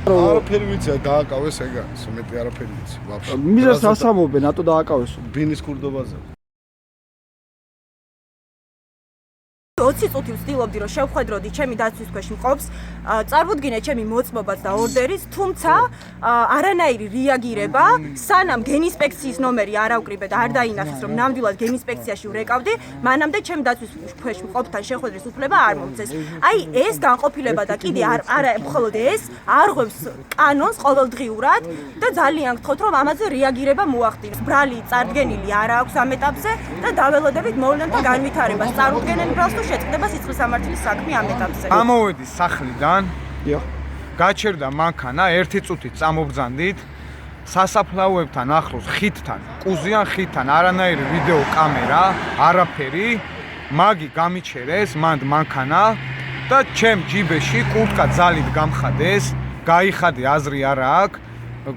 არაფერი ვიცი, დააკავეს ეგ არის, მეტი არაფერი ვიცი. ვაფშე. მიზანს ასამობენ, რატო დააკავეს? ბინის კურდობაზე. 20 წუთი ვცდილობდი რომ შევხვედროდი ჩემი დაცვის ქვეშ მყოფს, წარვუდგინე ჩემი მოწმობაც და ორდერის, თუმცა არანაირი რეაგირება, სანამ გენინსპექციის ნომერი არ ავკრიბე და არ დაინახეს რომ ნამდვილად გენინსპექციაში ვრეკავდი, მანამდე ჩემ დაცვის ქვეშ მყოფთან შეხვედრის უფლება არ მომწეს. აი ეს განყოფილება და კიდე არა მხოლოდ ეს, არღვევს კანონს ყოველდღიურად და ძალიან გთხოვთ რომ ამაზე რეაგირება მოახდინოს. ბრალი წარდგენილი არ აქვს ამ ეტაპზე და დაველოდებით მოვლენთა განვითარებას. წარუდგენენ ბრალს შეწყდება სიცხლის სამართლის საქმე ამ ეტაპზე. გამოვედი სახლიდან, იო. გაჩერდა მანქანა, 1 წუთით წამობრძანდით. სასაფლაოებთან ახლოს ხიდთან, კუზიან ხიდთან არანაირი ვიდეო კამერა, არაფერი, მაგი გამიჩერეს, მანდ მანქანა და ჩემ ჯიბეში კურტკა ძალით გამხადეს, გაიხადე აზრი არა აქვს.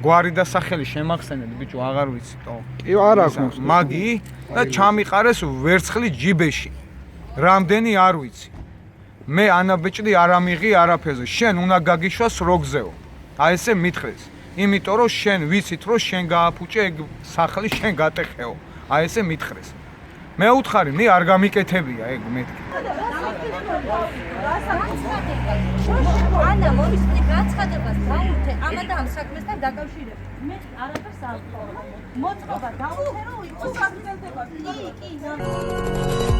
გვარი და სახელი შემახსენეთ ბიჭო, აღარ ვიცი თო. კი, არ აქვს. მაგი და ჩამიყარეს ვერცხლი ჯიბეში. რამდენი არ ვიცი. მე ანაბეჭდი არ ამიღი არაფერზე. შენ უნდა გაგიშვას როგზეო. აი ესე მითხრეს. იმიტომ რომ შენ ვიცით რომ შენ გააფუჭე ეგ სახლი შენ გატეხეო. აი ესე მითხრეს. მე უთხარი, მე არ გამიკეთებია ეგ მეთქი. ანა მოვისწრე გაცხადებას დაუთე ამა და ამ საქმესთან დაკავშირებით. მე არაფერს არ ვთქვა. მოწყობა დაუთე რომ იყოს საფრთხედება. კი.